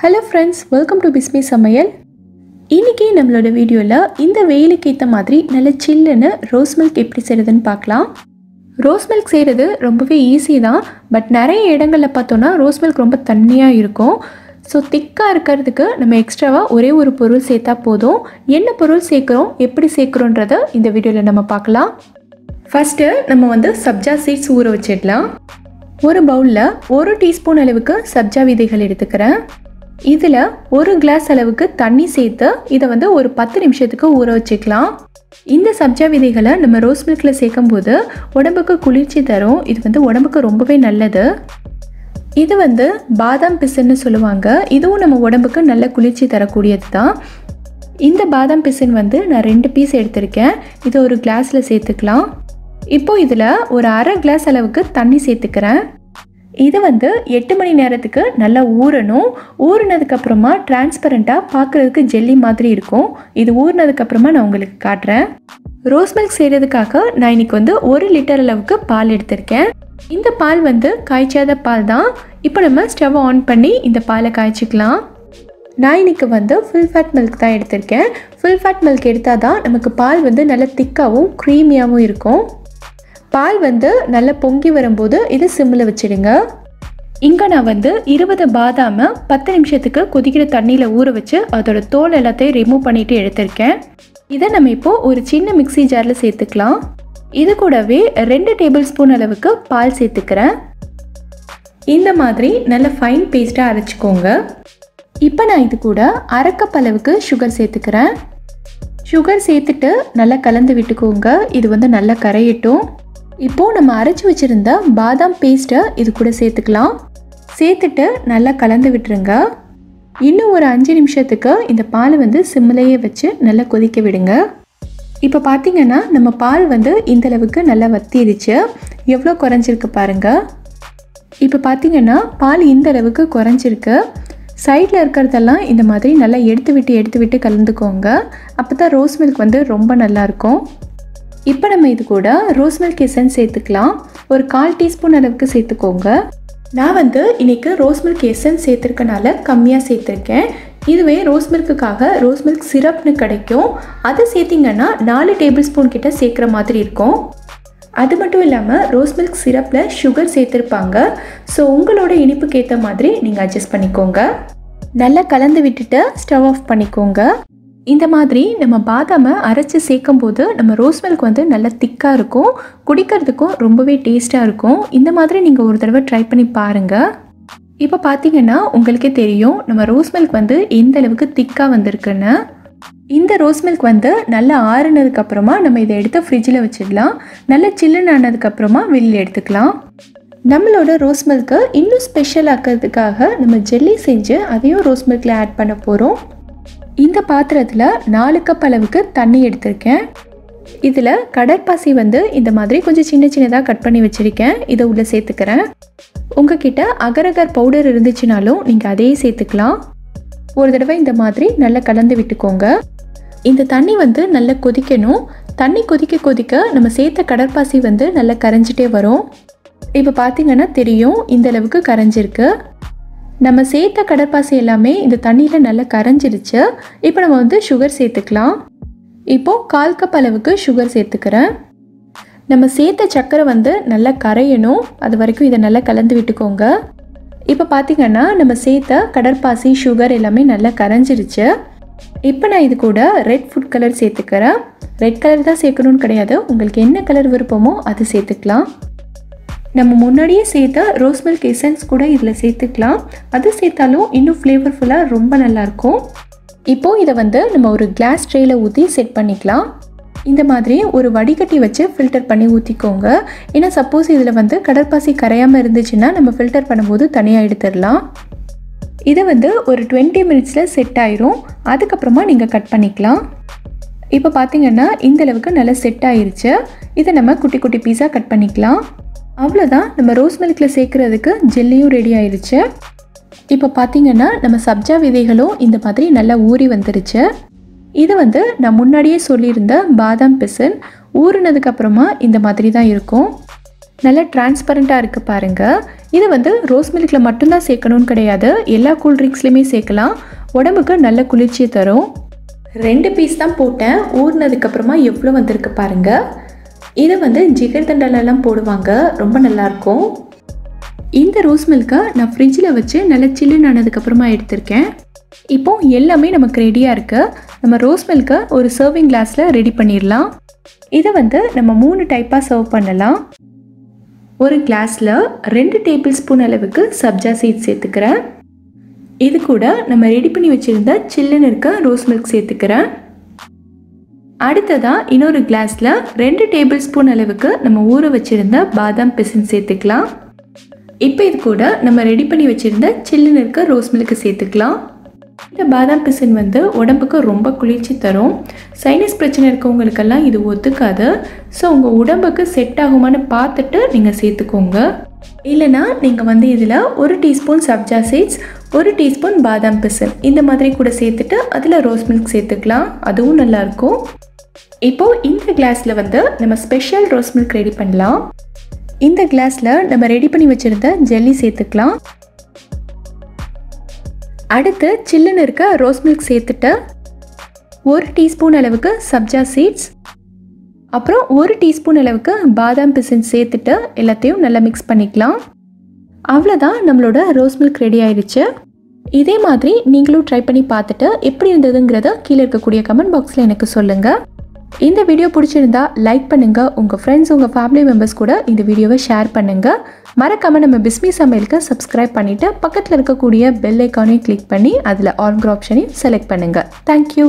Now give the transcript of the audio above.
Hello friends, welcome to Bismi Samayal. இன்னைக்கு நம்மளோட வீடியோல இந்த வெயிலுக்கு ஏத்த மாதிரி நல்ல சில்லுன்னு ரோஸ் மில்க் எப்படி செய்யறதுன்னு பார்க்கலாம். ரோஸ் மில்க் செய்யறது ரொம்பவே ஈஸி தான், பட் நிறைய இடங்கள்ல பார்த்தோம்னா ரோஸ் மில்க் ரொம்ப தண்ணியா இருக்கும். ஸோ திக்காக இருக்கிறதுக்கு நம்ம எக்ஸ்ட்ராவாக ஒரே ஒரு பொருள் சேர்த்தா போதும். என்ன பொருள் சேர்க்குறோம், எப்படி சேர்க்குறோன்றதை இந்த வீடியோவில் நம்ம பார்க்கலாம். ஃபஸ்ட்டு நம்ம சப்ஜா சீட்ஸ் ஊற வச்சிடலாம். ஒரு பவுலில் 1 டீஸ்பூன் அளவுக்கு சப்ஜா விதைகள் எடுத்துக்கிறேன். இதில் 1 கிளாஸ் அளவுக்கு தண்ணி சேர்த்து இதை ஒரு 10 நிமிஷத்துக்கு ஊற வச்சுக்கலாம். இந்த சப்ஜா விதைகளை நம்ம ரோஸ் மில்கில் சேர்க்கும்போது உடம்புக்கு குளிர்ச்சி தரும். இது உடம்புக்கு ரொம்பவே நல்லது. இது பாதாம் பிசின்னு சொல்லுவாங்க. இதுவும் நம்ம உடம்புக்கு நல்ல குளிர்ச்சி தரக்கூடியது தான். இந்த பாதாம் பிசின் நான் 2 பீஸ் எடுத்திருக்கேன். இதை ஒரு கிளாஸில் சேர்த்துக்கலாம். இப்போது இதில் ஒரு அரை கிளாஸ் அளவுக்கு தண்ணி சேர்த்துக்கிறேன். இது 8 மணி நேரத்துக்கு நல்லா ஊறணும். ஊறினதுக்கப்புறமா டிரான்ஸ்பரண்ட்டாக பார்க்குறதுக்கு ஜெல்லி மாதிரி இருக்கும். இது ஊறினதுக்கப்புறமா நான் உங்களுக்கு காட்டுறேன். ரோஸ் மில்க் செய்கிறதுக்காக நான் இன்றைக்கி 1 லிட்டர் அளவுக்கு பால் எடுத்திருக்கேன். இந்த பால் காய்ச்சாத பால் தான். இப்போ நம்ம ஸ்டவ் ஆன் பண்ணி இந்த பாலை காய்ச்சிக்கலாம். நான் இன்றைக்கி ஃபுல் ஃபேட் மில்க் தான் எடுத்திருக்கேன். ஃபுல் ஃபேட் மில்க் எடுத்தால் தான் நமக்கு பால் நல்ல திக்காகவும் க்ரீமியாகவும் இருக்கும். பால் நல்லா பொங்கி வரும்போது இது சிம்மில் வச்சிடுங்க. இங்கே நான் 20 பாதாமை 10 நிமிஷத்துக்கு கொதிக்கிற தண்ணியில் ஊற வச்சு அதோட தோல் எல்லாத்தையும் ரிமூவ் பண்ணிவிட்டு எடுத்திருக்கேன். இதை நம்ம இப்போது ஒரு சின்ன மிக்ஸி ஜாரில் சேர்த்துக்கலாம். இது கூடவே 2 டேபிள் ஸ்பூன் அளவுக்கு பால் சேர்த்துக்கிறேன். இந்த மாதிரி நல்ல ஃபைன் பேஸ்ட்டாக அரைச்சிக்கோங்க. இப்போ நான் இது கூட அரை கப் அளவுக்கு சுகர் சேர்த்துக்கிறேன். சுகர் சேர்த்துட்டு நல்லா கலந்து விட்டுக்கோங்க. இது நல்லா கரையட்டும். இப்போது நம்ம அரைச்சி வச்சுருந்த பாதாம் பேஸ்ட்டை இது கூட சேர்த்துக்கலாம். சேர்த்துட்டு நல்லா கலந்து விட்டுருங்க. இன்னும் ஒரு 5 நிமிஷத்துக்கு இந்த பால் சிம்மிலேயே வச்சு நல்லா கொதிக்க விடுங்க. இப்போ பார்த்திங்கன்னா நம்ம பால் இந்தளவுக்கு நல்லா வத்திடுச்சு. எவ்வளோ குறைஞ்சிருக்கு பாருங்கள். இப்போ பார்த்திங்கன்னா பால் இந்த அளவுக்கு குறைஞ்சிருக்கு. சைடில் இருக்கிறதெல்லாம் இந்த மாதிரி நல்லா எடுத்து விட்டு கலந்துக்கோங்க. அப்போ தான் ரோஸ் மில்க் ரொம்ப நல்லாயிருக்கும். இப்போ நம்ம இது கூட ரோஸ் மில்க் எசன்ஸ் சேர்த்துக்கலாம். ஒரு 1/4 டீஸ்பூன் அளவுக்கு சேர்த்துக்கோங்க. நான் இன்றைக்கி ரோஸ் மில்க் எசன்ஸ் சேர்த்துருக்கனால கம்மியாக சேர்த்துருக்கேன். இதுவே ரோஸ் மில்க்குக்காக ரோஸ் மில்க் சிரப்னு கிடைக்கும். அது சேர்த்திங்கன்னா 4 டேபிள் ஸ்பூன் கிட்ட சேர்க்குற மாதிரி இருக்கும். அது மட்டும் இல்லாமல் ரோஸ் மில்க் சிரப்பில் சுகர் சேர்த்துருப்பாங்க. ஸோ உங்களோட இனிப்புக்கு ஏற்ற மாதிரி நீங்கள் அட்ஜஸ்ட் பண்ணிக்கோங்க. நல்லா கலந்து விட்டுட்டு ஸ்டவ் ஆஃப் பண்ணிக்கோங்க. இந்த மாதிரி நம்ம பாதாமை அரைச்சி சேர்க்கும்போது நம்ம ரோஸ் மில்க் நல்லா திக்காக இருக்கும். குடிக்கிறதுக்கும் ரொம்பவே டேஸ்ட்டாக இருக்கும். இந்த மாதிரி நீங்கள் ஒரு தடவை ட்ரை பண்ணி பாருங்கள். இப்போ பார்த்தீங்கன்னா உங்களுக்கே தெரியும் நம்ம ரோஸ் மில்க் எந்த அளவுக்கு திக்காக வந்திருக்குன்னு. இந்த ரோஸ் மில்க் நல்லா ஆறுனதுக்கப்புறமா நம்ம இதை எடுத்து ஃப்ரிட்ஜில் வச்சிடலாம். நல்லா சில்லுன்னு ஆனதுக்கப்புறமா வெளியில் எடுத்துக்கலாம். நம்மளோட ரோஸ் மில்க்கை இன்னும் ஸ்பெஷல் ஆக்கிறதுக்காக நம்ம ஜெல்லி செஞ்சு அதையும் ரோஸ் மில்கில் ஆட் பண்ண போகிறோம். இந்த பாத்திரத்தில் 4 கப் அளவுக்கு தண்ணி எடுத்திருக்கேன். இதில் கடற்பாசி இந்த மாதிரி கொஞ்சம் சின்னதாக கட் பண்ணி வச்சுருக்கேன். இதை உள்ளே சேர்த்துக்கிறேன். உங்ககிட்ட அகரகர் பவுடர் இருந்துச்சுனாலும் நீங்கள் அதையே சேர்த்துக்கலாம். ஒரு தடவை இந்த மாதிரி நல்லா கலந்து விட்டுக்கோங்க. இந்த தண்ணி நல்லா கொதிக்கணும். தண்ணி கொதிக்க நம்ம சேர்த்த கடற்பாசி நல்லா கரைஞ்சிட்டே வரும். இப்போ பார்த்திங்கன்னா தெரியும் இந்த அளவுக்கு கரைஞ்சிருக்கு. நம்ம சேர்த்த கடற்பாசி எல்லாமே இந்த தண்ணியில் நல்லா கரைஞ்சிருச்சு. இப்போ நம்ம சுகர் சேர்த்துக்கலாம். இப்போது 1/4 கப் அளவுக்கு சுகர் சேர்த்துக்கிறேன். நம்ம சேர்த்த சர்க்கரை நல்லா கரையணும். அது வரைக்கும் இதை நல்லா கலந்து விட்டுக்கோங்க. இப்போ பார்த்திங்கன்னா நம்ம சேர்த்த கடற்பாசி சுகர் எல்லாமே நல்லா கரைஞ்சிருச்சு. இப்போ நான் இது கூட ரெட் ஃபுட் கலர் சேர்த்துக்கிறேன். ரெட் கலர் தான் சேர்க்கணும்னு கிடையாது. உங்களுக்கு என்ன கலர் விருப்பமோ அது சேர்த்துக்கலாம். நம்ம முன்னாடியே சேர்த்த ரோஸ் மில்க் எசன்ஸ் கூட இதில் சேர்த்துக்கலாம். அது சேர்த்தாலும் இன்னும் ஃப்ளேவர்ஃபுல்லாக ரொம்ப நல்லாயிருக்கும். இப்போது இதை நம்ம ஒரு கிளாஸ் ட்ரேயில் ஊற்றி செட் பண்ணிக்கலாம். இந்த மாதிரி ஒரு வடிகட்டி வச்சு ஃபில்டர் பண்ணி ஊற்றிக்கோங்க. ஏன்னா சப்போஸ் இதில் கடற்பாசி கரையாமல் இருந்துச்சுன்னா நம்ம ஃபில்டர் பண்ணும்போது தனியாக எடுத்துடலாம். இதை ஒரு 20 மினிட்ஸில் செட் ஆயிரும். அதுக்கப்புறமா நீங்கள் கட் பண்ணிக்கலாம். இப்போ பார்த்திங்கன்னா இந்தளவுக்கு நல்லா செட் ஆயிருச்சு. இதை நம்ம குட்டி குட்டி பீஸாக கட் பண்ணிக்கலாம். அவ்வளோதான், நம்ம ரோஸ் மில்கில் சேர்க்குறதுக்கு ஜெல்லியும் ரெடி ஆயிடுச்சு. இப்போ பார்த்திங்கன்னா நம்ம சப்ஜா விதைகளும் இந்த மாதிரி நல்லா ஊறி வந்துருச்சு. இது நான் முன்னாடியே சொல்லியிருந்த பாதாம் பிசின் ஊறினதுக்கப்புறமா இந்த மாதிரி தான் இருக்கும். நல்லா டிரான்ஸ்பரண்ட்டாக இருக்குது பாருங்கள். இது வந்து ரோஸ் மில்கில் மட்டும்தான் சேர்க்கணும்னு கிடையாது, எல்லா கூல்ட்ரிங்க்ஸ்லையுமே சேர்க்கலாம். உடம்புக்கு நல்ல குளிர்ச்சியை தரும். 2 பீஸ் தான் போட்டேன். ஊறினதுக்கப்புறமா எவ்வளோ வந்திருக்கு பாருங்கள். இதை வந்து ஜிகர்தண்டாலெல்லாம் போடுவாங்க, ரொம்ப நல்லாயிருக்கும். இந்த ரோஸ் மில்கை நான் ஃப்ரிட்ஜில் வச்சு நல்லா சில்லுன்னு ஆனதுக்கப்புறமா எடுத்திருக்கேன். இப்போ எல்லாமே நமக்கு ரெடியாக இருக்குது. நம்ம ரோஸ் மில்கை ஒரு சர்விங் கிளாஸில் ரெடி பண்ணிடலாம். இதை வந்து நம்ம 3 டைப்பாக சர்வ் பண்ணலாம். ஒரு கிளாஸில் 2 டேபிள் ஸ்பூன் அளவுக்கு சப்ஜா சீட்ஸ் சேர்த்துக்கிறேன். இது கூட நம்ம ரெடி பண்ணி வச்சுருந்த சில்லுன்னு இருக்க ரோஸ் மில்க் சேர்த்துக்கிறேன். அடுத்ததாக இன்னொரு கிளாஸில் 2 டேபிள் ஸ்பூன் அளவுக்கு நம்ம ஊற வச்சுருந்த பாதாம் பிசின் சேர்த்துக்கலாம். இப்போ இது கூட நம்ம ரெடி பண்ணி வச்சுருந்த சில்லுன்னு இருக்க ரோஸ் மில்க்கு சேர்த்துக்கலாம். இந்த பாதாம் பிசின் வந்து உடம்புக்கு ரொம்ப குளிர்ச்சி தரும். சைனஸ் பிரச்சனை இருக்கவங்களுக்கெல்லாம் இது ஒத்துக்காது. ஸோ உங்கள் உடம்புக்கு செட் ஆகுமான்னு பார்த்துட்டு நீங்கள் சேர்த்துக்கோங்க. இல்லைனா நீங்கள் வந்து இதில் 1 டீஸ்பூன் சப்ஜா சீட்ஸ், 1 டீஸ்பூன் பாதாம் பிசின் இந்த மாதிரி கூட சேர்த்துட்டு அதில் ரோஸ் மில்க் சேர்த்துக்கலாம், அதுவும் நல்லாயிருக்கும். இப்போது இந்த கிளாஸில் வந்து நம்ம ஸ்பெஷல் ரோஸ் மில்க் ரெடி பண்ணலாம். இந்த கிளாஸில் நம்ம ரெடி பண்ணி வச்சுருந்த ஜெல்லி சேர்த்துக்கலாம். அடுத்து சில்லுன்னு இருக்க ரோஸ் மில்க் சேர்த்துட்டு 1 டீஸ்பூன் அளவுக்கு சப்ஜா சீட்ஸ், அப்புறம் 1 டீஸ்பூன் அளவுக்கு பாதாம் பிசின் சேர்த்துட்டு எல்லாத்தையும் நல்லா மிக்ஸ் பண்ணிக்கலாம். அவ்வளோதான், நம்மளோட ரோஸ் மில்க் ரெடி ஆயிடுச்சு. இதே மாதிரி நீங்களும் ட்ரை பண்ணி பார்த்துட்டு எப்படி இருந்ததுங்கிறத கீழே இருக்கக்கூடிய கமெண்ட் பாக்ஸில் எனக்கு சொல்லுங்கள். இந்த வீடியோ பிடிச்சிருந்தா லைக் பண்ணுங்கள். உங்கள் ஃப்ரெண்ட்ஸ், உங்கள் ஃபேமிலி மெம்பர்ஸ் கூட இந்த வீடியோவை ஷேர் பண்ணுங்கள். மறக்காமல் நம்ம பிஸ்மி சமையலுக்கு சப்ஸ்கிரைப் பண்ணிவிட்டு பக்கத்தில் இருக்கக்கூடிய பெல் ஐக்கானையும் கிளிக் பண்ணி அதில் ஆல்ங்கிற ஆப்ஷனையும் செலக்ட் பண்ணுங்கள். தேங்க்யூ.